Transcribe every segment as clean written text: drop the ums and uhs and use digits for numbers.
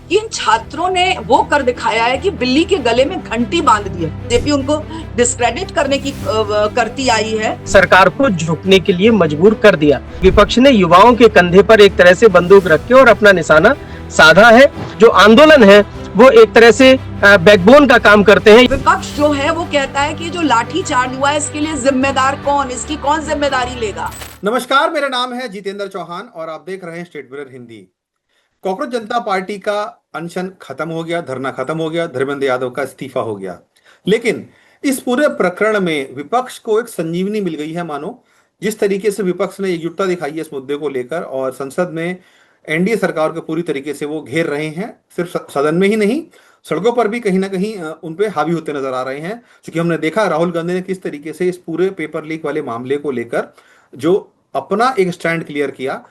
कि इन छात्रों ने वो कर दिखाया है कि बिल्ली के गले में घंटी बांध दी है। जेपी उनको डिस्क्रेडिट करने की करती आई है। सरकार को झुकने के लिए मजबूर कर दिया। विपक्ष ने युवाओं के कंधे पर एक तरह से बंदूक रख के और अपना निशाना साधा है। जो आंदोलन है वो एक तरह से बैकबोन का काम करते हैं। विपक्ष जो है वो कहता है कि जो लाठी चार्ज हुआ है इसके लिए जिम्मेदार कौन, इसकी कौन जिम्मेदारी लेगा। नमस्कार, मेरा नाम है जितेंद्र चौहान और आप देख रहे हैं स्टेट मिरर हिंदी। कांग्रेस जनता पार्टी का अनशन खत्म हो गया, धरना खत्म हो गया, धर्मेंद्र यादव का इस्तीफा हो गया। लेकिन इस पूरे प्रकरण में विपक्ष को एक संजीवनी मिल गई है। मानो जिस तरीके से विपक्ष ने एकजुटता दिखाई है इस मुद्दे को लेकर और संसद में एनडीए सरकार को पूरी तरीके से वो घेर रहे हैं। सिर्फ सदन में ही नहीं, सड़कों पर भी कहीं ना कहीं उन पे हावी होते नजर आ रहे हैं। क्योंकि हमने देखा राहुल गांधी ने किस तरीके से इस पूरे पेपर लीक वाले मामले को लेकर जो अपना एक स्टैंड क्लियर किया,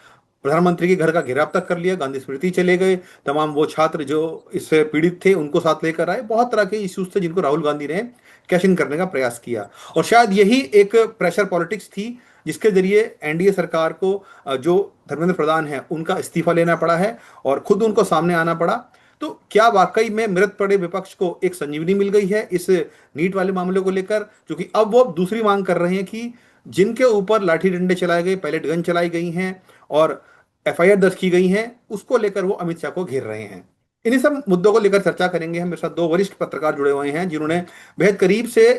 प्रधानमंत्री के घर का घेराव तक कर लिया, गांधी स्मृति चले गए, तमाम वो छात्र जो इससे पीड़ित थे उनको साथ लेकर आए। बहुत तरह के इश्यूज थे जिनको राहुल गांधी ने कैश इन करने का प्रयास किया और शायद यही एक प्रेशर पॉलिटिक्स थी जिसके जरिए एनडीए सरकार को जो धर्मेंद्र प्रधान है उनका इस्तीफा लेना पड़ा है और खुद उनको सामने आना पड़ा। तो क्या वाकई में मृत पड़े विपक्ष को एक संजीवनी मिल गई है इस नीट वाले मामले को लेकर? क्योंकि अब वो दूसरी मांग कर रहे हैं कि जिनके ऊपर लाठी डंडे चलाए गए, पैलेट गन चलाई गई हैं और एफआईआर दर्ज की गई हैं, उसको लेकर वो अमित शाह को घेर रहे हैं। इन्हीं सब मुद्दों को लेकर चर्चा करेंगे। हम मेरे साथ दो वरिष्ठ पत्रकार जुड़े हुए हैं जिन्होंने बेहद करीब से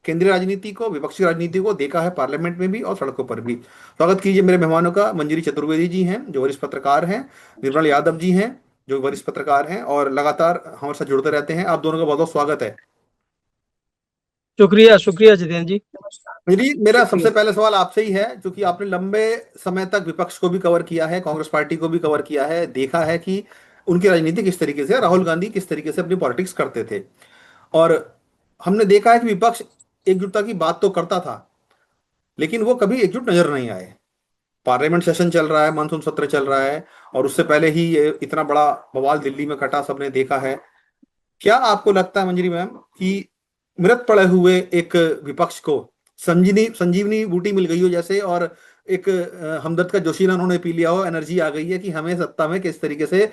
केंद्रीय राजनीति को, विपक्षी राजनीति को देखा है, पार्लियामेंट में भी और सड़कों पर भी। स्वागत कीजिए मेरे मेहमानों का। मंजरी चतुर्वेदी जी हैं जो वरिष्ठ पत्रकार हैं, निर्मल यादव जी हैं जो वरिष्ठ पत्रकार हैं और लगातार हमारे साथ जुड़ते रहते हैं। आप दोनों का बहुत बहुत स्वागत है। शुक्रिया शुक्रिया जितेंद्र जी। मेरा सबसे पहला सवाल आपसे ही है, क्योंकि आपने लंबे समय तक विपक्ष को भी कवर किया है, कांग्रेस पार्टी को भी कवर किया है, देखा है कि उनकी राजनीति किस तरीके से, राहुल गांधी किस तरीके से अपनी पॉलिटिक्स करते थे। और हमने देखा है कि विपक्ष एकजुटता की बात तो करता था लेकिन वो कभी एकजुट नजर नहीं आए। पार्लियामेंट सेशन चल रहा है, मानसून सत्र चल रहा है और उससे पहले ही ये इतना बड़ा बवाल दिल्ली में कटा, सबने देखा है। क्या आपको लगता है मंजरी मैम कि मृत पड़े हुए एक विपक्ष को संजीवनी बूटी मिल गई हो जैसे, और एक हमदर्द का जोशीला उन्होंने पी लिया हो, एनर्जी आ गई है कि हमें सत्ता में किस तरीके से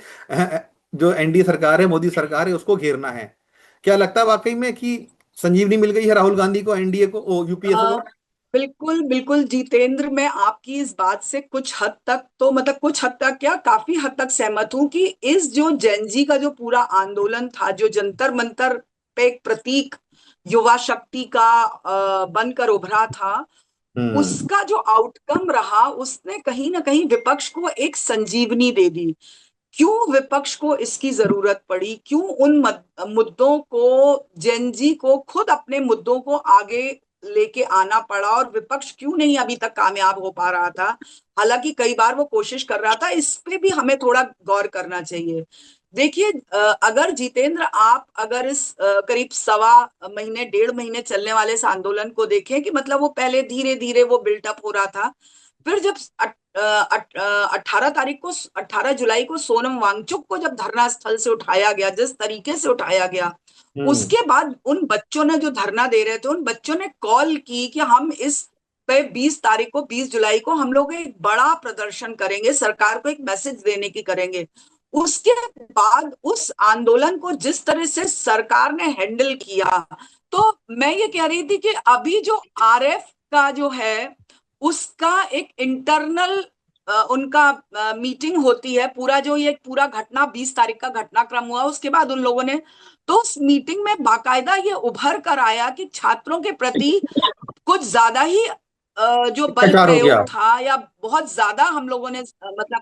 जो एनडीए सरकार है, मोदी सरकार है, उसको घेरना है? क्या लगता है वाकई में कि संजीवनी मिल गई है राहुल गांधी को, एनडीए को, यूपीए को? बिल्कुल बिल्कुल जितेंद्र, मैं आपकी इस बात से कुछ हद तक, तो मतलब कुछ हद तक क्या, काफी हद तक सहमत हूं कि इस जो जेनजी का जो पूरा आंदोलन था, जो जंतर मंतर पे एक प्रतीक युवा शक्ति का बनकर उभरा था, उसका जो आउटकम रहा उसने कहीं ना कहीं विपक्ष को एक संजीवनी दे दी। क्यों विपक्ष को इसकी जरूरत पड़ी, क्यों उन मुद्दों को, जेनजी को खुद अपने मुद्दों को आगे लेके आना पड़ा और विपक्ष क्यों नहीं अभी तक कामयाब हो पा रहा था? हालांकि कई बार वो कोशिश कर रहा था, इस पे भी हमें थोड़ा गौर करना चाहिए। देखिए, अगर जितेंद्र आप अगर इस करीब सवा महीने, 1.5 महीने चलने वाले इस आंदोलन को देखें कि मतलब वो पहले धीरे धीरे वो बिल्टअप हो रहा था। फिर जब 18 तारीख को, 18 जुलाई को सोनम वांगचुक को जब धरना स्थल से उठाया गया, जिस तरीके से उठाया गया, उसके बाद उन बच्चों ने जो धरना दे रहे थे, उन बच्चों ने कॉल की कि हम इस पे 20 तारीख को, 20 जुलाई को हम लोग एक बड़ा प्रदर्शन करेंगे, सरकार को एक मैसेज देने की करेंगे। उसके बाद उस आंदोलन को जिस तरह से सरकार ने हैंडल किया, तो मैं ये कह रही थी कि अभी जो आरएफ का जो है उसका एक इंटरनल उनका मीटिंग होती है, पूरा जो ये पूरा घटना 20 तारीख का घटनाक्रम हुआ, उसके बाद उन लोगों ने, तो उस मीटिंग में बाकायदा ये उभर कर आया कि छात्रों के प्रति कुछ ज्यादा ही जो बल प्रयोग था, या बहुत ज्यादा हम लोगों ने मतलब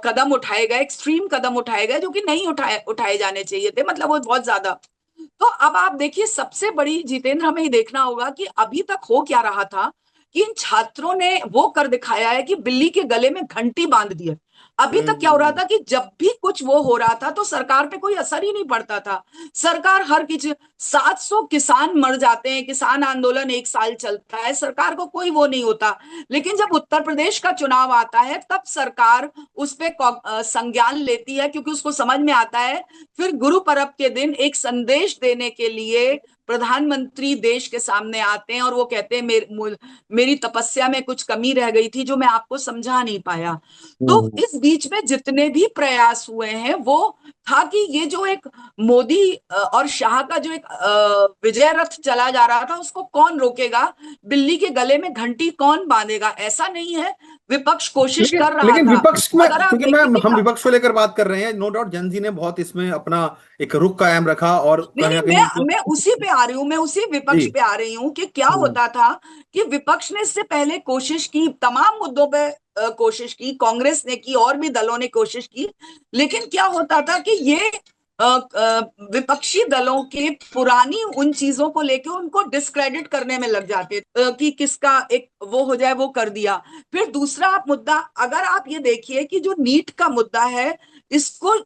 कदम उठाए गए, एक्सट्रीम कदम उठाए गए जो कि नहीं उठाए जाने चाहिए थे, मतलब वो बहुत ज्यादा। तो अब आप देखिए, सबसे बड़ी जितेंद्र हमें देखना होगा कि अभी तक हो क्या रहा था कि इन छात्रों ने वो कर दिखाया है कि बिल्ली के गले में घंटी बांध दी है। अभी तक क्या हो रहा था कि जब भी कुछ वो हो रहा था तो सरकार पे कोई असर ही नहीं पड़ता था। सरकार हर किसी, 700 किसान मर जाते हैं, किसान आंदोलन 1 साल चलता है, सरकार को कोई वो नहीं होता। लेकिन जब उत्तर प्रदेश का चुनाव आता है तब सरकार उस पर संज्ञान लेती है, क्योंकि उसको समझ में आता है फिर गुरु पर्व के दिन एक संदेश देने के लिए प्रधानमंत्री देश के सामने आते हैं और वो कहते हैं मेरी तपस्या में कुछ कमी रह गई थी जो मैं आपको समझा नहीं पाया। तो इस बीच में जितने भी प्रयास हुए हैं वो था कि ये जो एक मोदी और शाह का जो एक विजय रथ चला जा रहा था उसको कौन रोकेगा, बिल्ली के गले में घंटी कौन बांधेगा, ऐसा नहीं है। विपक्ष कोशिश लेकिन कर रहा लेकिन था। विपक्ष में, अगर आप क्योंकि मैं हम देखिएगा, विपक्ष को लेकर बात कर रहे हैं, नो डाउट जनजी ने बहुत इसमें अपना एक रुख कायम रखा और नहीं कहीं नहीं, ना कहीं उनको। मैं उसी पे आ रही हूँ, मैं उसी विपक्ष जी। पे आ रही हूँ कि क्या हम्म। होता था कि विपक्ष ने इससे पहले कोशिश की, तमाम मुद्दों पे कोशिश की, कांग्रेस ने की और भी दलों ने कोशिश की, लेकिन क्या होता था कि ये विपक्षी दलों के पुरानी उन चीजों को लेकर उनको डिस्क्रेडिट करने में लग जाते कि किसका एक वो हो जाए, वो कर दिया। फिर दूसरा आप मुद्दा, अगर आप ये देखिए कि जो नीट का मुद्दा है, इसको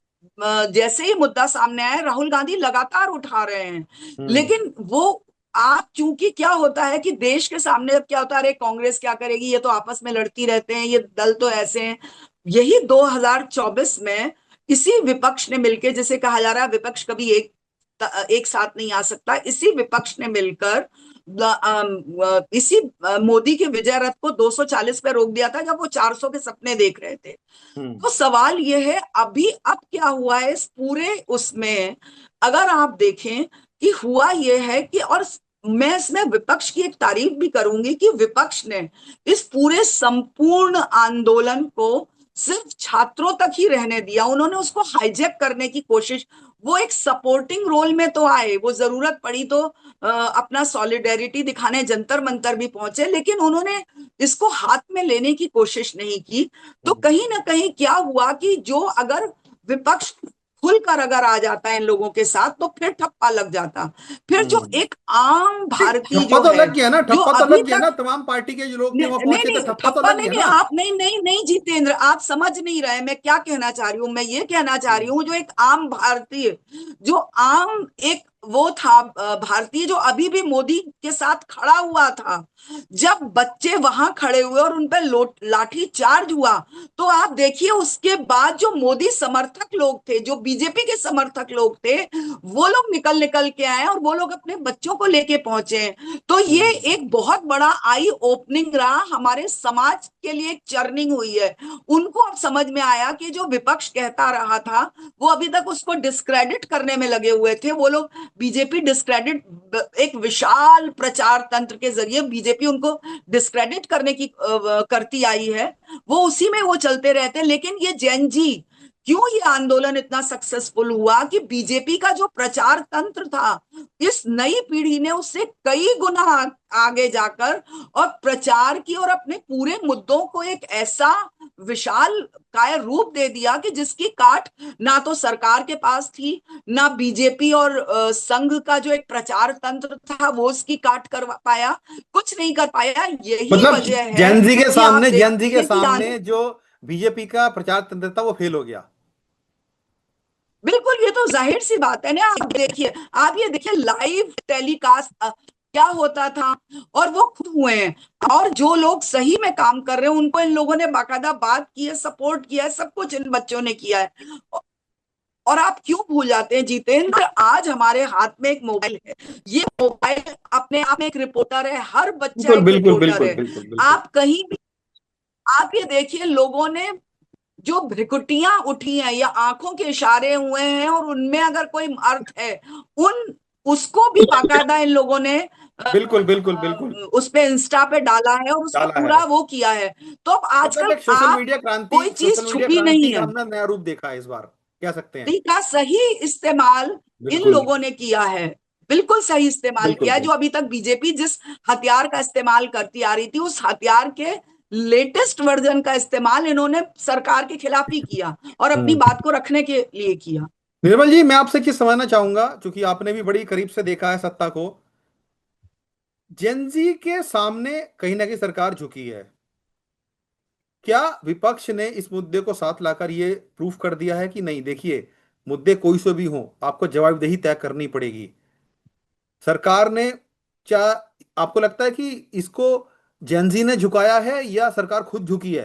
जैसे ही मुद्दा सामने आया राहुल गांधी लगातार उठा रहे हैं, हम्म। लेकिन वो आप चूंकि क्या होता है कि देश के सामने अब क्या होता है, अरे कांग्रेस क्या करेगी, ये तो आपस में लड़ती रहते हैं, ये दल तो ऐसे हैं। यही 2024 में इसी विपक्ष ने मिलकर, जिसे कहा जा रहा है विपक्ष कभी एक साथ नहीं आ सकता, इसी विपक्ष ने मिलकर इसी मोदी के विजय रथ को 240 पे रोक दिया था जब वो 400 के सपने देख रहे थे। हम्म। तो सवाल ये है अभी अब क्या हुआ है इस पूरे उसमें, अगर आप देखें कि हुआ ये है कि, और मैं इसमें विपक्ष की एक तारीफ भी करूंगी कि विपक्ष ने इस पूरे संपूर्ण आंदोलन को सिर्फ छात्रों तक ही रहने दिया, उन्होंने उसको हाईजैक करने की कोशिश, वो एक सपोर्टिंग रोल में तो आए, वो जरूरत पड़ी तो अपना सॉलिडेरिटी दिखाने जंतर मंतर भी पहुंचे, लेकिन उन्होंने इसको हाथ में लेने की कोशिश नहीं की। तो हम्म। कहीं ना कहीं क्या हुआ कि जो अगर विपक्ष खुलकर अगर आ जाता है इन लोगों के साथ तो फिर ठप्पा लग जाता। फिर जो हम्म। एक आम नहीं, भारतीय ठप्पा जो तो है, लग गया ना, जो ठप्पा तो अभी लग गया ना, तक, तमाम पार्टी के जो लोग थे नहीं वहां नहीं पहुंचे थे, नहीं, ठप्पा तो ठप्पा लग नहीं गया नहीं, ना। आप नहीं नहीं नहीं जितेंद्र, आप समझ नहीं रहे मैं क्या कहना चाह रही हूं। मैं ये कहना चाह रही हम्म। हूँ जो एक आम भारतीय, जो आम एक वो था भारतीय, जो अभी भी मोदी के साथ खड़ा हुआ था, जब बच्चे वहां खड़े हुए और उन पर लाठी चार्ज हुआ, तो आप देखिए उसके बाद जो मोदी समर्थक लोग थे, जो बीजेपी के समर्थक लोग थे, वो लोग निकल निकल के आए और वो लोग अपने बच्चों को लेके पहुंचे हैं। तो ये हम्म। एक बहुत बड़ा आई ओपनिंग रहा, हमारे समाज के लिए एक चर्निंग हुई है। उनको अब समझ में आया कि जो विपक्ष कहता रहा था, वो अभी तक उसको डिस्क्रेडिट करने में लगे हुए थे वो लोग। बीजेपी डिस्क्रेडिट, एक विशाल प्रचार तंत्र के जरिए बीजेपी उनको डिस्क्रेडिट करने की करती आई है, वो उसी में वो चलते रहते हैं। लेकिन ये जैन जी, क्यों ये आंदोलन इतना सक्सेसफुल हुआ कि बीजेपी का जो प्रचार तंत्र था, इस नई पीढ़ी ने उससे कई गुना आगे जाकर और प्रचार की और अपने पूरे मुद्दों को एक ऐसा विशाल काय रूप दे दिया कि जिसकी काट ना तो सरकार के पास थी, ना बीजेपी और संघ का जो एक प्रचार तंत्र था वो उसकी काट कर पाया, कुछ नहीं कर पाया। यही मतलब वजह है जैन जी के कि आप सामने, जैन जी के देखिए कि सामने जो बीजेपी का प्रचार तंत्र था वो फेल हो गया। बिल्कुल, ये तो जाहिर सी बात है ना। आप देखिए, आप ये देखिए लाइव टेलीकास्ट क्या होता था, और वो खुद हुए हैं, और जो लोग सही में काम कर रहे हैं उनको इन लोगों ने बाकायदा बात की है, सपोर्ट किया है, सब कुछ इन बच्चों ने किया है। और आप क्यों भूल जाते हैं जितेंद्र, आज हमारे हाथ में एक मोबाइल है, ये मोबाइल अपने आप में एक रिपोर्टर है, हर बच्चा बिल्कुल एक बिल्कुल रिपोर्टर बिल्कुल है। बिल्कुल बिल्कुल। आप कहीं भी, आप ये देखिए लोगों ने जो भ्रिकुटियां उठी हैं या आंखों के इशारे हुए हैं और उनमें अगर कोई अर्थ है, उन उसको भी बाकायदा इन लोगों ने बिल्कुल बिल्कुल बिल्कुल उस पे इंस्टा पे डाला है और उसका डाला है। पूरा वो किया है। तो अब मतलब आजकल एक सोशल आप, मीडिया क्रांति, कोई सोशल चीज मीडिया छुपी क्रांति नहीं का है, हमने नया रूप देखा है इस बार, कह सकते हैं। का सही इस्तेमाल इन बिल्कुल लोगों ने किया है, बिल्कुल सही इस्तेमाल बिल्कुल किया है। जो बिल्कुल। अभी तक बीजेपी जिस हथियार का इस्तेमाल करती आ रही थी, उस हथियार के लेटेस्ट वर्जन का इस्तेमाल इन्होंने सरकार के खिलाफ ही किया और अपनी हम्म। बात को रखने के लिए किया। निर्मल जी, मैं आपसे चीज समझना चाहूंगा, क्योंकि आपने भी बड़ी करीब से देखा है सत्ता को। जेनजी के सामने कहीं ना कहीं सरकार झुकी है। क्या विपक्ष ने इस मुद्दे को साथ लाकर ये प्रूफ कर दिया है कि नहीं, देखिए मुद्दे कोई से भी हो, आपको जवाबदेही तय करनी पड़ेगी। सरकार ने, क्या आपको लगता है कि इसको जेनजी ने झुकाया है या सरकार खुद झुकी है?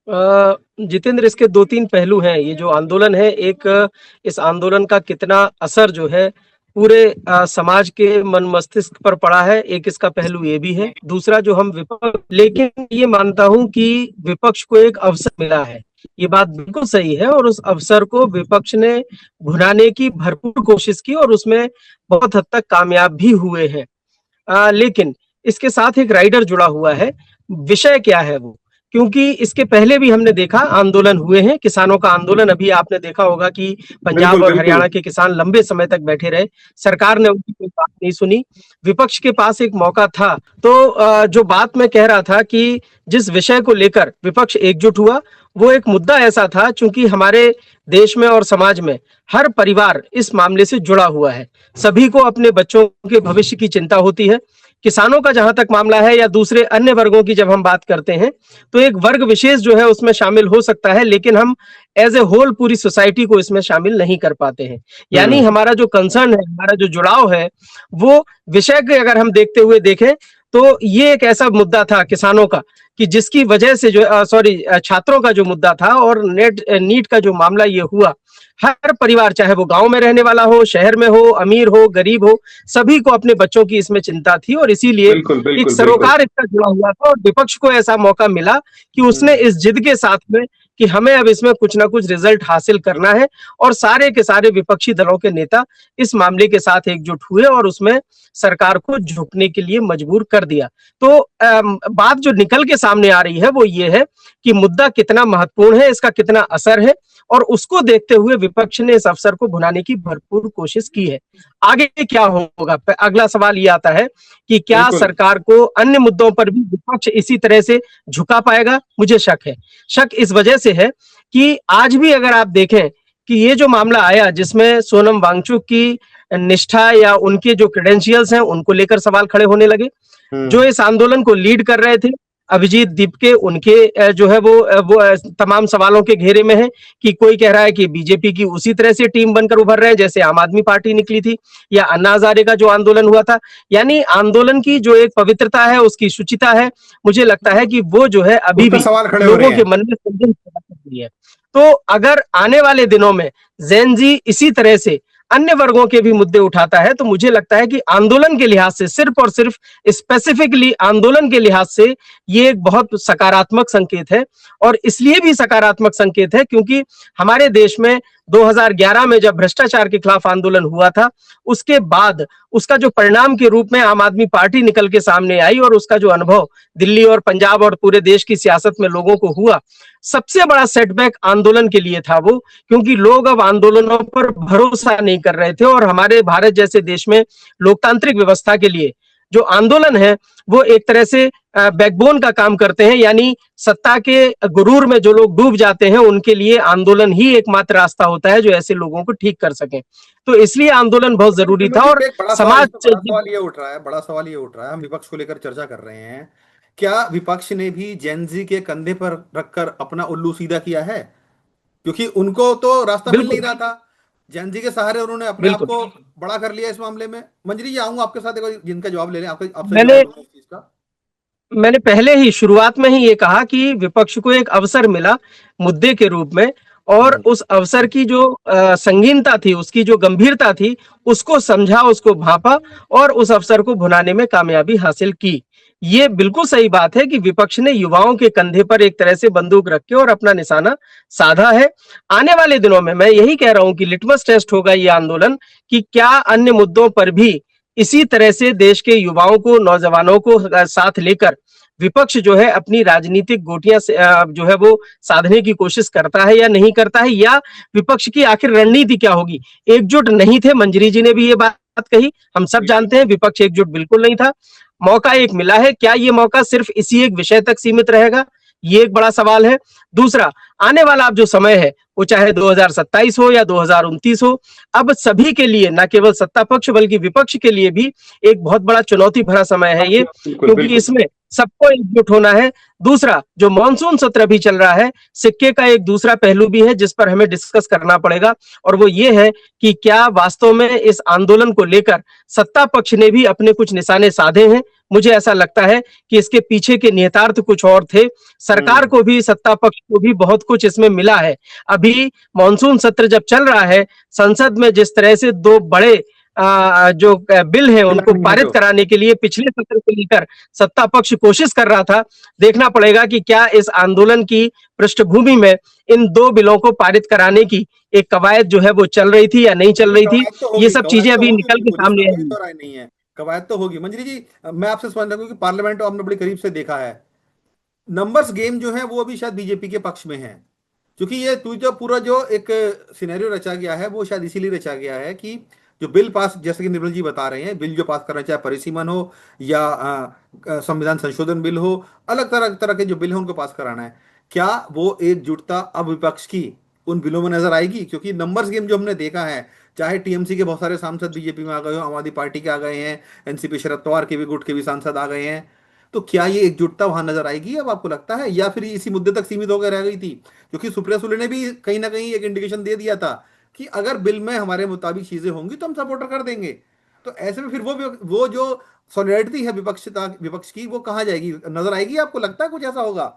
जितेंद्र, इसके दो तीन पहलू हैं। ये जो आंदोलन है, एक इस आंदोलन का कितना असर जो है पूरे समाज के मन मस्तिष्क पर पड़ा है। एक इसका पहलू ये भी है। दूसरा जो हम विपक्ष, लेकिन ये मानता हूं कि विपक्ष को एक अवसर मिला है, ये बात बिल्कुल सही है, और उस अवसर को विपक्ष ने भुनाने की भरपूर कोशिश की और उसमें बहुत हद तक कामयाब भी हुए हैं। लेकिन इसके साथ एक राइडर जुड़ा हुआ है। विषय क्या है वो? क्योंकि इसके पहले भी हमने देखा आंदोलन हुए हैं, किसानों का आंदोलन, अभी आपने देखा होगा कि पंजाब बिल्कुल और बिल्कुल। हरियाणा के किसान लंबे समय तक बैठे रहे, सरकार ने उनकी कोई बात नहीं सुनी। विपक्ष के पास एक मौका था। तो जो बात मैं कह रहा था कि जिस विषय को लेकर विपक्ष एकजुट हुआ, वो एक मुद्दा ऐसा था, चूंकि हमारे देश में और समाज में हर परिवार इस मामले से जुड़ा हुआ है। सभी को अपने बच्चों के भविष्य की चिंता होती है। किसानों का जहां तक मामला है या दूसरे अन्य वर्गों की जब हम बात करते हैं, तो एक वर्ग विशेष जो है उसमें शामिल हो सकता है, लेकिन हम एज ए होल पूरी सोसाइटी को इसमें शामिल नहीं कर पाते हैं। यानी हमारा जो कंसर्न है, हमारा जो जुड़ाव है, वो विषय के अगर हम देखते हुए देखें तो ये एक ऐसा मुद्दा था किसानों का कि जिसकी वजह से जो छात्रों का जो मुद्दा था और नीट का जो मामला ये हुआ, हर परिवार, चाहे वो गांव में रहने वाला हो, शहर में हो, अमीर हो, गरीब हो, सभी को अपने बच्चों की इसमें चिंता थी, और इसीलिए बिल्कुल एक बिल्कुल बिल्कुल। सरोकार इसका जुड़ा हुआ था, और विपक्ष को ऐसा मौका मिला कि उसने इस जिद के साथ में कि हमें अब इसमें कुछ ना कुछ रिजल्ट हासिल करना है, और सारे के सारे विपक्षी दलों के नेता इस मामले के साथ एकजुट हुए और उसमें सरकार को झुकने के लिए मजबूर कर दिया। तो बात जो निकल के सामने आ रही है वो ये है कि मुद्दा कितना महत्वपूर्ण है, इसका कितना असर है, और उसको देखते हुए विपक्ष ने इस अवसर को भुनाने की भरपूर कोशिश की है। आगे क्या होगा? अगला सवाल ये आता है कि क्या बिल्कुल। सरकार को अन्य मुद्दों पर भी विपक्ष इसी तरह से झुका पाएगा? मुझे शक है। शक इस वजह से है कि आज भी अगर आप देखें कि ये जो मामला आया जिसमें सोनम वांगचुक की निष्ठा या उनके जो क्रेडेंशियल्स हैं उनको लेकर सवाल खड़े होने लगे। जो इस आंदोलन को लीड कर रहे थे अभिजीत दीपके, उनके जो है वो तमाम सवालों के घेरे में है कि कोई कह रहा है कि बीजेपी की उसी तरह से टीम बनकर उभर रहे हैं जैसे आम आदमी पार्टी निकली थी या अन्ना हजारे का जो आंदोलन हुआ था। यानी आंदोलन की जो एक पवित्रता है, उसकी शुचिता है, मुझे लगता है कि वो जो है अभी उस पे भी सवाल खड़े हो रहे लोगों के हैं। मन में संदेह पैदा कर रही है। तो अगर आने वाले दिनों में जेन जी इसी तरह से अन्य वर्गों के भी मुद्दे उठाता है, तो मुझे लगता है कि आंदोलन के लिहाज से, सिर्फ और सिर्फ स्पेसिफिकली आंदोलन के लिहाज से, ये एक बहुत सकारात्मक संकेत है। और इसलिए भी सकारात्मक संकेत है क्योंकि हमारे देश में 2011 में जब भ्रष्टाचार के खिलाफ आंदोलन हुआ था, उसके बाद उसका जो परिणाम के रूप में आम आदमी पार्टी निकल के सामने आई और उसका जो अनुभव दिल्ली और पंजाब और पूरे देश की सियासत में लोगों को हुआ, सबसे बड़ा सेटबैक आंदोलन के लिए था वो, क्योंकि लोग अब आंदोलनों पर भरोसा नहीं कर रहे थे। और हमारे भारत जैसे देश में लोकतांत्रिक व्यवस्था के लिए जो आंदोलन है वो एक तरह से बैकबोन का काम करते हैं। यानी सत्ता के गुरूर में जो लोग डूब जाते हैं उनके लिए आंदोलन ही एकमात्र रास्ता होता है जो ऐसे लोगों को ठीक कर सके। तो इसलिए आंदोलन बहुत जरूरी था। और समाज बड़ा सवाल ये उठ रहा है, हम विपक्ष को लेकर चर्चा कर रहे हैं, क्या विपक्ष ने भी जेन जी के कंधे पर रखकर अपना उल्लू सीधा किया है? क्योंकि उनको तो रास्ता मिल नहीं रहा था, जेन जी के सहारे उन्होंने अपने आप को बड़ा कर लिया इस मामले में। मंजरी जी, आऊंगा आपके साथ, एक जिनका जवाब ले लें, आपसे जवाब इस चीज का। मैंने पहले ही शुरुआत में ही ये कहा कि विपक्ष को एक अवसर मिला मुद्दे के रूप में, और उस अवसर की जो संगीनता थी, उसकी जो गंभीरता थी, उसको समझा, उसको भांपा और उस अवसर को भुनाने में कामयाबी हासिल की। ये बिल्कुल सही बात है कि विपक्ष ने युवाओं के कंधे पर एक तरह से बंदूक रख के और अपना निशाना साधा है। आने वाले दिनों में मैं यही कह रहा हूं कि लिटमस टेस्ट होगा ये आंदोलन कि क्या अन्य मुद्दों पर भी इसी तरह से देश के युवाओं को, नौजवानों को साथ लेकर विपक्ष जो है अपनी राजनीतिक गोटियां जो है वो साधने की कोशिश करता है या नहीं करता है, या विपक्ष की आखिर रणनीति क्या होगी। एकजुट नहीं थे, मंजरी जी ने भी ये बात कही, हम सब जानते हैं विपक्ष एकजुट बिल्कुल नहीं था। मौका एक मिला है, क्या ये मौका सिर्फ इसी एक विषय तक सीमित रहेगा, ये एक बड़ा सवाल है। दूसरा, आने वाला अब जो समय है वो चाहे 2027 हो या 2029 हो, अब सभी के लिए, ना केवल सत्ता पक्ष बल्कि विपक्ष के लिए भी एक बहुत बड़ा चुनौती भरा समय है ये, क्योंकि इसमें सबको एकजुट होना है। दूसरा, जो मॉनसून सत्र भी चल रहा है, सिक्के का एक दूसरा पहलू भी है जिस पर हमें डिस्कस करना पड़ेगा, और वो ये है कि क्या वास्तव में इस आंदोलन को लेकर सत्ता पक्ष ने भी अपने कुछ निशाने साधे हैं। मुझे ऐसा लगता है कि इसके पीछे के निहितार्थ कुछ और थे। सरकार को भी, सत्ता पक्ष को भी बहुत कुछ इसमें मिला है। अभी मॉनसून सत्र जब चल रहा है, संसद में जिस तरह से दो बड़े जो बिल है उनको बिल है पारित जो कराने के लिए पिछले सत्र को लेकर सत्ता पक्ष कोशिश कर रहा था। देखना पड़ेगा कि क्या इस आंदोलन की पृष्ठभूमि में इन दो बिलों को पारित कराने की एक कवायद जो है वो चल रही थी या नहीं चल नहीं, रही थी। ये सब कवायद चीजें तो अभी होगी निकल के बिल्कुल, इसमें सामने कोई आएंगी। तो राय नहीं है। कवायद तो होगी मंजरी जी। मैं आपसे समझ रहा हूँ कि पार्लियामेंट तो आपने बड़ी करीब से देखा है। नंबर्स गेम जो है वो अभी शायद बीजेपी के पक्ष में है, क्योंकि ये तू जो पूरा जो एक सिनेरियो रचा गया है वो शायद इसीलिए रचा गया है कि जो बिल पास, जैसे कि निर्मल जी बता रहे हैं, बिल जो पास करना चाहे परिसीमन हो या संविधान संशोधन बिल हो, अलग तरह तरह के जो बिल है उनको पास कराना है। क्या वो एकजुटता अब विपक्ष की उन बिलों में नजर आएगी? क्योंकि नंबर्स गेम जो हमने देखा है, चाहे टीएमसी के बहुत सारे सांसद बीजेपी में आ गए हो, आम आदमी पार्टी के आ गए हैं, एनसीपी शरद पवार के भी गुट के भी सांसद आ गए हैं, तो क्या ये एकजुटता वहां नजर आएगी अब आपको लगता है, या फिर इसी मुद्दे तक सीमित होकर रह गई थी? क्योंकि सुप्रिया सुले ने भी कहीं ना कहीं एक इंडिकेशन दे दिया था कि अगर बिल में हमारे मुताबिक चीजें होंगी तो हम सपोर्टर कर देंगे। तो ऐसे में फिर वो जो सॉलिडारिटी है विपक्ष की, वो कहाँ जाएगी? नजर आएगी? आपको लगता है कुछ ऐसा होगा?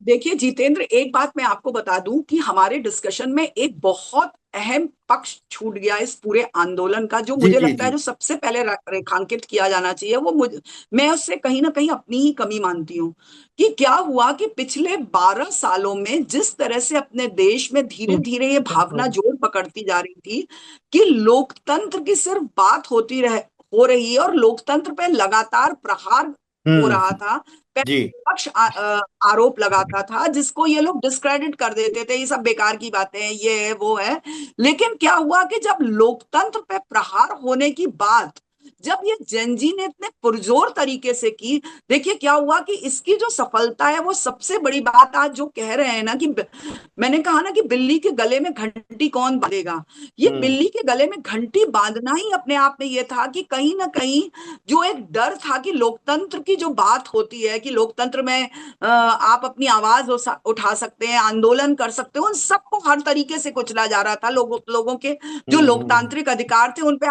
देखिए जितेंद्र, एक बात मैं आपको बता दूं कि हमारे डिस्कशन में एक बहुत अहम पक्ष छूट गया इस पूरे आंदोलन का, जो जी मुझे जी लगता जी। है जो सबसे पहले रेखांकित किया जाना चाहिए वो मैं उससे कहीं ना कहीं अपनी ही कमी मानती हूँ। कि क्या हुआ कि पिछले 12 सालों में जिस तरह से अपने देश में धीरे धीरे ये भावना जोर पकड़ती जा रही थी कि लोकतंत्र की सिर्फ बात हो रही है और लोकतंत्र पे लगातार प्रहार हो रहा हम्म। था। जी। पक्ष आरोप लगाता था जिसको ये लोग डिस्क्रेडिट कर देते थे, ये सब बेकार की बातें हैं, ये है वो है। लेकिन क्या हुआ कि जब लोकतंत्र पे प्रहार होने की बात जब ये जेनजी ने इतने पुरजोर तरीके से की, देखिए क्या हुआ कि इसकी जो सफलता है वो सबसे बड़ी बात आज जो कह रहे हैं ना कि मैंने कहा ना कि बिल्ली के गले में घंटी कौन बांधेगा। ये हम्म बिल्ली के गले में घंटी बांधना ही अपने आप में ये था कि कहीं ना कहीं जो एक डर था कि लोकतंत्र की जो बात होती है कि लोकतंत्र में आप अपनी आवाज उठा सकते हैं, आंदोलन कर सकते हो, उन सबको हर तरीके से कुचला जा रहा था। लोगों के जो हम्म। लोकतांत्रिक अधिकार थे उन पे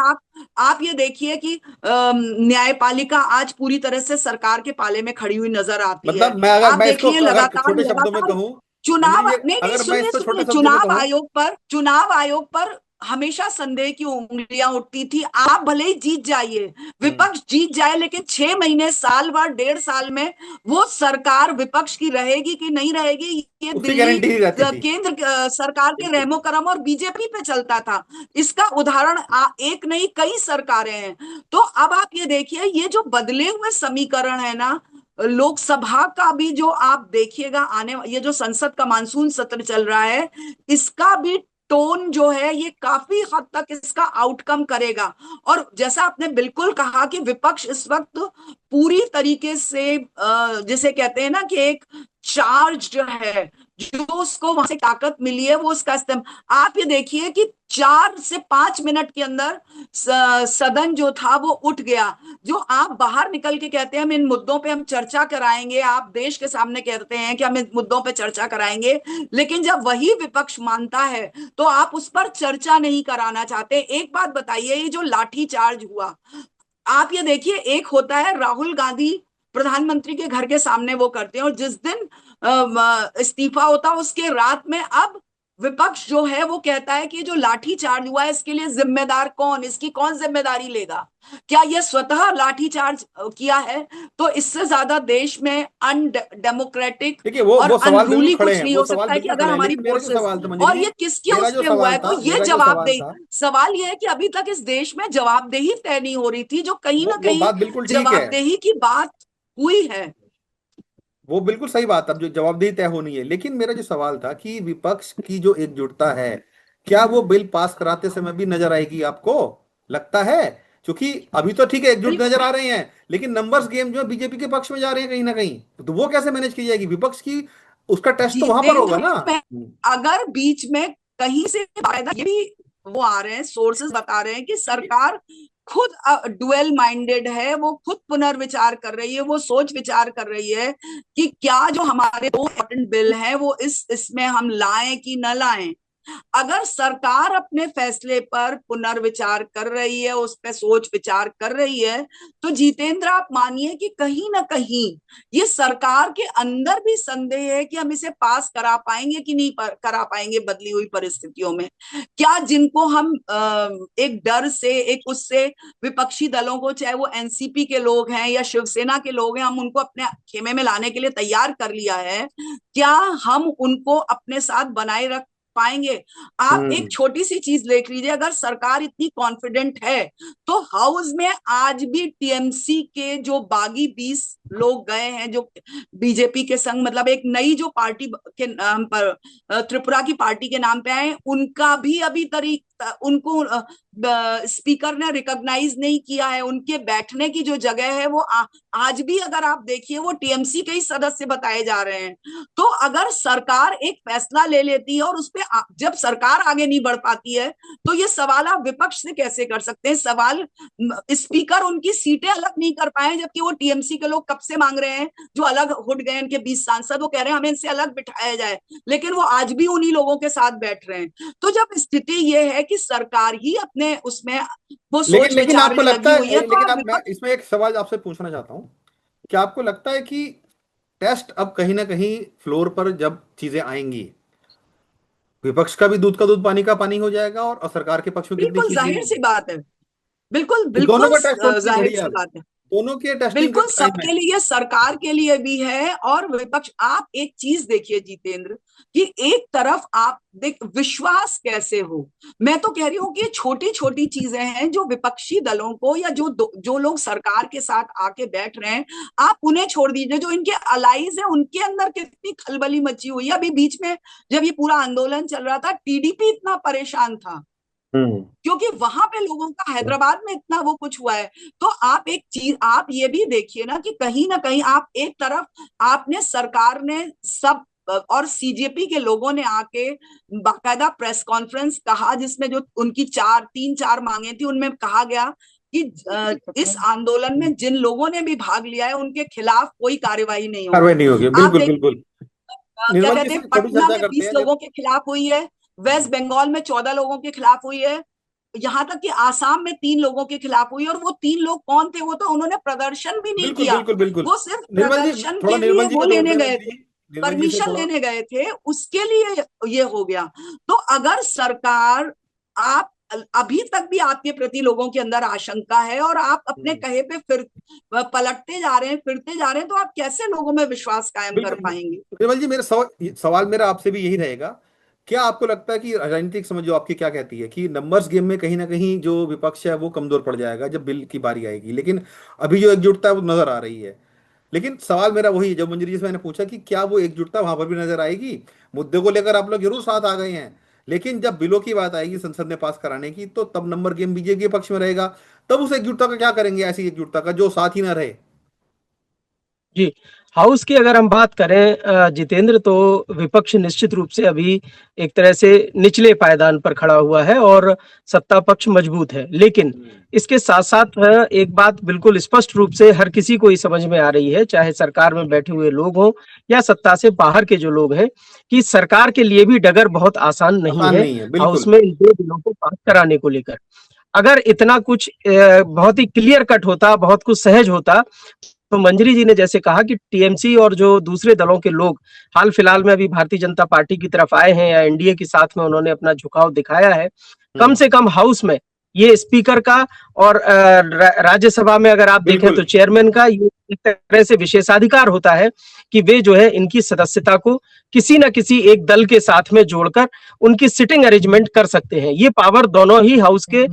आप ये देखिए कि न्यायपालिका आज पूरी तरह से सरकार के पाले में खड़ी हुई नजर आती है। मतलब मैं आप मैं इसको देखिए अगर लगातार छोटे शब्दों में लगातार कहूं, मंजरी चुनाव, जी, नहीं नहीं, अगर मैं सुनिए इसको छोटे सुनिए, शब्दों में कहूं। चुनाव आयोग पर हमेशा संदेह की उंगलियां उठती थी। आप भले ही जीत जाइए, हम्म। विपक्ष जीत जाए, लेकिन 6 महीने, साल भर, 1.5 साल में वो सरकार विपक्ष की रहेगी कि नहीं रहेगी, ये उसकी दिल्ली गारंटी नहीं रहती थी। केंद्र सरकार के बिल्कुल। रहमो करम और बीजेपी पे चलता था। इसका उदाहरण एक नहीं कई सरकारें हैं। तो अब आप ये देखिए, ये जो बदले हुए समीकरण है ना, लोकसभा का भी जो आप देखिएगा, ये जो संसद का मानसून सत्र चल रहा है, इसका भी टोन जो है ये काफी हद तक इसका आउटकम करेगा। और जैसा आपने बिल्कुल कहा कि विपक्ष इस वक्त पूरी तरीके से जिसे कहते हैं ना कि एक चार्ज जो है, जो उसको वहां से ताकत मिली है वो उसका इस्तेमाल। आप ये देखिए कि 4 से 5 मिनट के अंदर सदन जो था वो उठ गया। जो आप बाहर निकल के कहते हैं हम इन मुद्दों पे हम चर्चा कराएंगे, आप देश के सामने कहते हैं कि हम इन मुद्दों पे चर्चा कराएंगे, लेकिन जब वही विपक्ष मानता है तो आप उस पर चर्चा नहीं कराना चाहते। एक बात बताइए, ये जो लाठी चार्ज हुआ, आप ये देखिए, एक होता है राहुल गांधी प्रधानमंत्री के घर के सामने वो करते हैं, और जिस दिन इस्तीफा होता है उसके रात में अब विपक्ष जो है वो कहता है कि जो लाठी चार्ज हुआ है इसके लिए जिम्मेदार कौन, इसकी कौन जिम्मेदारी लेगा। क्या ये स्वतः लाठी चार्ज किया है? तो इससे ज्यादा देश में अनडेमोक्रेटिक देखिए और वो सवाल बिल्कुल अनरूली खड़े कुछ हैं, नहीं वो हो सवाल सकता है कि बिल्कुल अगर खड़े हैं, हमारी लेकिन मेरा जो फोर्सेस, सवाल था मंजरी और जी, ये किसके उस पे हुआ है, तो ये मेरा जो सवाल जवाबदेही, था, सवाल ये है कि अभी तक इस देश में जवाबदेही तय नहीं हो रही थी, जो कहीं ना वो कहीं बात बिल्कुल ठीक है। जवाबदेही की बात हुई है। वो बिल्कुल सही बात, अब जो जवाबदेही तय होनी है, लेकिन मेरा जो सवाल था कि विपक्ष की जो एकजुटता है, क्या वो बिल पास कराते समय भी नजर आएगी आपको? लगता है? क्योंकि अभी तो ठीक है एकजुट बिल्कुल। नजर आ रहे हैं, लेकिन नंबर्स गेम जो है बीजेपी के पक्ष में जा रहे हैं कहीं ना कहीं, तो वो कैसे मैनेज की जाएगी विपक्ष की? उसका टेस्ट तो वहां पर होगा जितेंद्र, ना। अगर बीच में कहीं से फायदा, ये भी वो आ रहे हैं, सोर्सेस बता रहे हैं कि सरकार खुद डुअल माइंडेड है, वो खुद पुनर्विचार कर रही है, वो सोच विचार कर रही है कि क्या जो हमारे दो इम्पोर्टेंट बिल हैं वो इसमें हम लाएं कि न लाएं। अगर सरकार अपने फैसले पर पुनर्विचार कर रही है, उस पर सोच विचार कर रही है, तो जितेंद्र आप मानिए कि कहीं ना कहीं ये सरकार के अंदर भी संदेह है कि हम इसे पास करा पाएंगे कि नहीं करा पाएंगे बदली हुई परिस्थितियों में। क्या जिनको हम एक डर से, एक उससे विपक्षी दलों को, चाहे वो एनसीपी के लोग हैं या शिवसेना के लोग हैं, हम उनको अपने खेमे में लाने के लिए तैयार कर लिया है, क्या हम उनको अपने साथ बनाए रख पाएंगे? आप एक छोटी सी चीज देख लीजिए, अगर सरकार इतनी कॉन्फिडेंट है तो हाउस में आज भी टीएमसी के जो बागी 20 लोग गए हैं, जो बीजेपी के संग, मतलब एक नई जो पार्टी के नाम पर, त्रिपुरा की पार्टी के नाम पे आए, उनका भी अभी उनको स्पीकर ने रिकॉग्नाइज नहीं किया है। उनके बैठने की जो जगह है वो आज भी अगर आप देखिए वो टीएमसी के ही सदस्य बताए जा रहे हैं। तो अगर सरकार एक फैसला ले लेती है और उस पर जब सरकार आगे नहीं बढ़ पाती है, तो ये सवाल आप विपक्ष से कैसे कर सकते हैं? सवाल स्पीकर उनकी सीटें अलग नहीं कर पाए, जबकि वो टीएमसी के लोग कब से मांग रहे हैं, जो अलग उठ गए उनके 20 सांसद, वो कह रहे हैं हमें इनसे अलग बिठाया जाए, लेकिन वो आज भी उन्हीं लोगों के साथ बैठ रहे हैं। तो जब स्थिति ये है कि सरकार ही अपने उसमें वो सोच लेकिन विचार आपको में लगता लगी है, हुई है, लेकिन तो मैं इसमें एक सवाल आपसे पूछना चाहता हूँ, क्या आपको लगता है कि टेस्ट अब कहीं ना कहीं फ्लोर पर जब चीजें आएंगी, विपक्ष का भी दूध का दूध पानी का पानी हो जाएगा और सरकार के पक्ष में कितनी बिल्कुल चीजें जाहिर हैं? सी बात है, बिल्कुल तो दोनों बिल्कुल का टेस्ट होने की जाहिर घड़ी आ सी रही है, बात है। दोनों के टेस्टिंग का बिल्कुल टाइम है। सबके लिए, सरकार के लिए भी है और विपक्ष। आप एक चीज देखिए जितेंद्र, कि एक तरफ आप देख विश्वास कैसे हो, मैं तो कह रही हूँ कि ये छोटी छोटी चीजें हैं जो विपक्षी दलों को, या जो लोग सरकार के साथ आके बैठ रहे हैं, आप उन्हें छोड़ दीजिए। जो इनके अलाइज हैं उनके अंदर कितनी खलबली मची हुई है। अभी बीच में जब ये पूरा आंदोलन चल रहा था, टीडीपी इतना परेशान था हम्म क्योंकि वहां पे लोगों का हैदराबाद में इतना वो कुछ हुआ है। तो आप एक चीज आप ये भी देखिए ना कहीं आप एक तरफ आपने, सरकार ने सब, और सीजेपी के लोगों ने आके बाकायदा प्रेस कॉन्फ्रेंस कहा, जिसमें जो उनकी 3-4 मांगे थी, उनमें कहा गया कि इस आंदोलन में जिन लोगों ने भी भाग लिया है उनके खिलाफ कोई कार्यवाही नहीं कार्रवाई होगी। नहीं होगी, आप बिल्कुल देख, बिल्कुल। क्या निर्मल जी कहते से हैं, थोड़ी पटना चर्चा में करते 20 हैं। लोगों के खिलाफ हुई है, वेस्ट बंगाल में 14 लोगों के खिलाफ हुई है, यहां तक कि आसाम में 3 लोगों के खिलाफ हुई। और वो 3 लोग कौन थे? वो तो उन्होंने प्रदर्शन भी नहीं बिल्कुल किया, बिल्कुल बिल्कुल। वो सिर्फ निर्मल जी, प्रदर्शन थोड़ा के लिए निर्मल जी वो को जोड़ लेने दें, गए थे, निर्मल जी से परमिशन थोड़ा। लेने गए थे, उसके लिए ये हो गया। तो अगर सरकार, आप अभी तक भी आपके प्रति लोगों के अंदर आशंका है और आप अपने कहे पे फिर पलटते जा रहे हैं, फिरते जा रहे हैं, तो आप कैसे लोगों में विश्वास कायम कर बिल्कुल पाएंगे? निर्मल जी, मेरा सवाल मेरा आपसे भी यही रहेगा, क्या आपको लगता है कि राजनीतिक समझ जो आपकी क्या कहती है कि नंबर्स गेम में कहीं ना कहीं जो विपक्ष है वो कमजोर पड़ जाएगा जब बिल की बारी आएगी, लेकिन अभी जो एकजुटता है वो नजर आ रही है। लेकिन सवाल मेरा वही है जो मंजरी जी से मैंने पूछा कि क्या वो एकजुटता वहां पर भी नजर आएगी? मुद्दे को लेकर आप लोग जरूर साथ आ गए हैं, लेकिन जब बिलों की बात आएगी संसद में पास कराने की, तो तब नंबर गेम बीजेपी के पक्ष में रहेगा। तब उस एकजुटता का क्या करेंगे, ऐसी एकजुटता का जो साथ ही ना रहे? जी, हाउस की अगर हम बात करें जितेंद्र, तो विपक्ष निश्चित रूप से अभी एक तरह से निचले पायदान पर खड़ा हुआ है और सत्ता पक्ष मजबूत है। लेकिन इसके साथ-साथ एक बात बिल्कुल स्पष्ट रूप से हर किसी को ही समझ में आ रही है, चाहे सरकार में बैठे हुए लोग हों या सत्ता से बाहर के जो लोग हैं, कि सरकार के लिए भी डगर बहुत आसान नहीं आसान है, नहीं है, हाउस बिल्कुल। में इन 2 बिलों को पास कराने को लेकर। अगर इतना कुछ बहुत ही क्लियर कट होता, बहुत कुछ सहज होता, तो मंजरी जी ने जैसे कहा कि टीएमसी और जो दूसरे दलों के लोग हाल फिलहाल में अभी भारतीय जनता पार्टी की तरफ आए हैं या एनडीए के साथ में उन्होंने अपना झुकाव दिखाया है, कम से कम हाउस में ये स्पीकर का और राज्यसभा में अगर आप देखें तो चेयरमैन का ये एक तरह से विशेषाधिकार होता है कि वे जो है इनकी सदस्यता को किसी न किसी एक दल के साथ में जोड़कर उनकी सिटिंग अरेंजमेंट कर सकते हैं। ये पावर दोनों ही हाउस के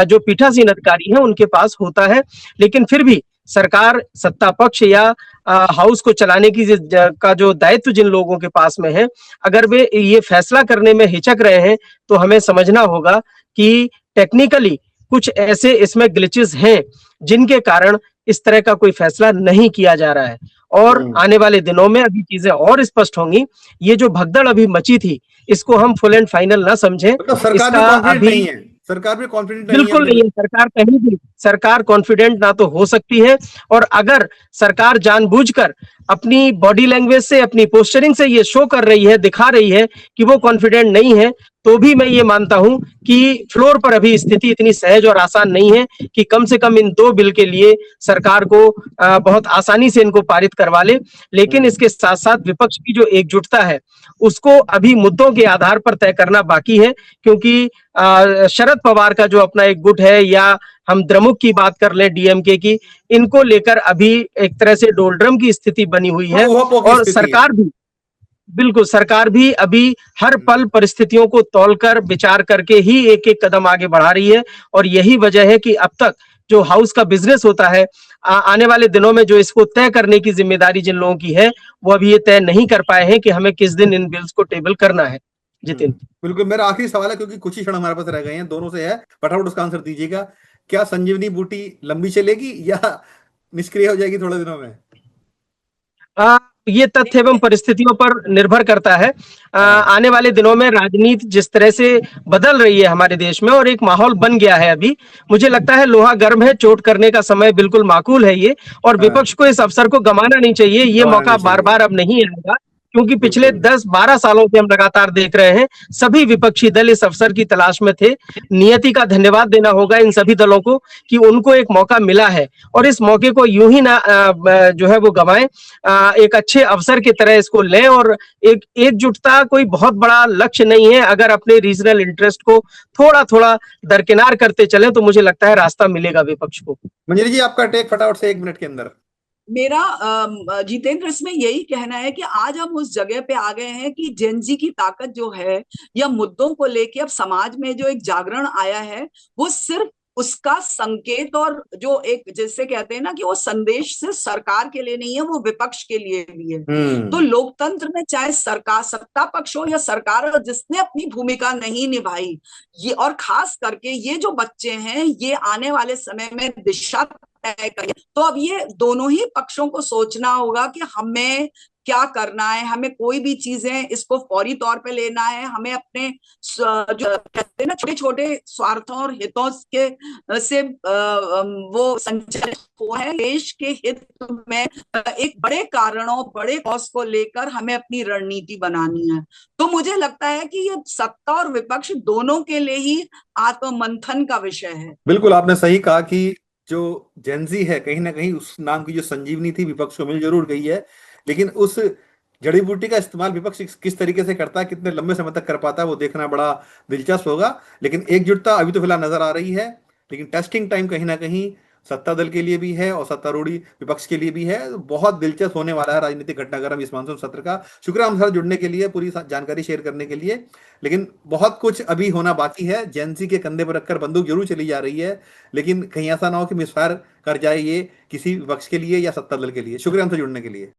जो पीठासीन अधिकारी हैं उनके पास होता है। लेकिन फिर भी सरकार, सत्ता पक्ष या हाउस को चलाने की का जो दायित्व जिन लोगों के पास में है, अगर वे ये फैसला करने में हिचक रहे हैं, तो हमें समझना होगा कि टेक्निकली कुछ ऐसे इसमें ग्लिचेस हैं जिनके कारण इस तरह का कोई फैसला नहीं किया जा रहा है। और आने वाले दिनों में अभी चीजें और स्पष्ट होंगी। ये जो भगदड़ अभी मची थी, इसको हम फुल एंड फाइनल ना समझें। मतलब सरकार में इसका कॉन्फिडेंट अभी नहीं है, सरकार भी कॉन्फिडेंट नहीं है बिल्कुल मुझे नहीं है सरकार, कहीं भी सरकार कॉन्फिडेंट ना तो हो सकती है, और अगर सरकार जानबूझकर अपनी बॉडी लैंग्वेज से, अपनी पोस्चरिंग से ये शो कर रही है, दिखा रही है कि वो कॉन्फिडेंट नहीं है, तो भी मैं ये मानता हूं कि फ्लोर पर अभी स्थिति इतनी सहज और आसान नहीं है कि कम से कम इन 2 बिल के लिए सरकार को बहुत आसानी से इनको पारित करवा ले। लेकिन इसके साथ साथ विपक्ष की जो एकजुटता है उसको अभी मुद्दों के आधार पर तय करना बाकी है, क्योंकि शरद पवार का जो अपना एक गुट है, या हम द्रमुक की बात कर ले डीएमके की, इनको लेकर अभी एक तरह से डोलड्रम की स्थिति बनी हुई है। ऊहापोह की और स्थिति है। सरकार भी, बिल्कुल सरकार भी अभी हर पल परिस्थितियों को तौलकर विचार करके ही एक एक कदम आगे बढ़ा रही है। और यही वजह है कि अब तक जो हाउस का बिजनेस होता है, आने वाले दिनों में जो इसको तय करने की जिम्मेदारी जिन लोगों की है, वो अभी ये तय नहीं कर पाए हैं कि हमें किस दिन इन बिल्स को टेबल करना है। जितिन, बिल्कुल, मेरा आखिरी सवाल है क्योंकि कुछ ही क्षण हमारे पास रह गए हैं, दोनों से है, फटाफट उसका आंसर दीजिएगा। क्या संजीवनी बूटी लंबी चलेगी या निष्क्रिय हो जाएगी थोड़े दिनों में? ये तथ्य एवं परिस्थितियों पर निर्भर करता है। हाँ। आने वाले दिनों में राजनीति जिस तरह से बदल रही है हमारे देश में, और एक माहौल बन गया है अभी, मुझे लगता है लोहा गर्म है, चोट करने का समय बिल्कुल माकूल है ये, और हाँ, विपक्ष को इस अवसर को गंवाना नहीं चाहिए। ये गंवाना मौका नहीं बार चाहिए। बार अब नहीं आएगा, क्योंकि पिछले बिल्कुल। 10-12 सालों से हम लगातार देख रहे हैं सभी विपक्षी दल इस अवसर की तलाश में थे। नियति का धन्यवाद देना होगा इन सभी दलों को कि उनको एक मौका मिला है, और इस मौके को यूं ही ना जो है वो गंवाएं, एक अच्छे अवसर की तरह इसको लें। और एक एकजुटता कोई बहुत बड़ा लक्ष्य नहीं है, अगर अपने रीजनल इंटरेस्ट को थोड़ा थोड़ा दरकिनार करते चले तो मुझे लगता है रास्ता मिलेगा विपक्ष को। मंजरी जी, आपका टेक फटाफट से 1 मिनट के अंदर। मेरा जितेंद्र इसमें यही कहना है कि आज हम उस जगह पे आ गए हैं कि जेनजी की ताकत जो है, या मुद्दों को लेके अब समाज में जो एक जागरण आया है, वो सिर्फ उसका संकेत, और जो एक जिससे कहते हैं ना कि वो संदेश सिर्फ सरकार के लिए नहीं है, वो विपक्ष के लिए भी है। तो लोकतंत्र में चाहे सरकार, सत्ता पक्ष हो या सरकार, जिसने अपनी भूमिका नहीं निभाई, ये और खास करके ये जो बच्चे हैं, ये आने वाले समय में दिशा तय करें। तो अब ये दोनों ही पक्षों को सोचना होगा कि हमें क्या करना है। हमें कोई भी चीजें इसको फौरी तौर पे लेना है, हमें अपने जो कहते हैं ना छोटे छोटे स्वार्थों और हितों के से वो संचालित हुआ है। देश के हित में एक बड़े कारणों, बड़े कॉज को लेकर हमें अपनी रणनीति बनानी है। तो मुझे लगता है कि ये सत्ता और विपक्ष दोनों के लिए ही आत्ममंथन का विषय है। बिल्कुल, आपने सही कहा कि जो जेनजी है, कहीं ना कहीं उस नाम की जो संजीवनी थी विपक्ष को मिल जरूर गई है, लेकिन उस जड़ी बूटी का इस्तेमाल विपक्ष किस तरीके से करता है, कितने लंबे समय तक कर पाता है, वो देखना बड़ा दिलचस्प होगा। लेकिन एकजुटता अभी तो फिलहाल नजर आ रही है, लेकिन टेस्टिंग टाइम कहीं ना कहीं सत्ता दल के लिए भी है और सत्तारूढ़ी विपक्ष के लिए भी है। बहुत दिलचस्प होने वाला है राजनीतिक घटनाक्रम इस मानसून सत्र का। शुक्रिया हम साथ जुड़ने के लिए, पूरी जानकारी शेयर करने के लिए। लेकिन बहुत कुछ अभी होना बाकी है। जेएनसी के कंधे पर रखकर बंदूक जरूर चली जा रही है, लेकिन कहीं ऐसा ना हो कि मिसफायर कर जाए ये किसी विपक्ष के लिए या सत्ता दल के लिए। शुक्रिया हमसे जुड़ने के लिए।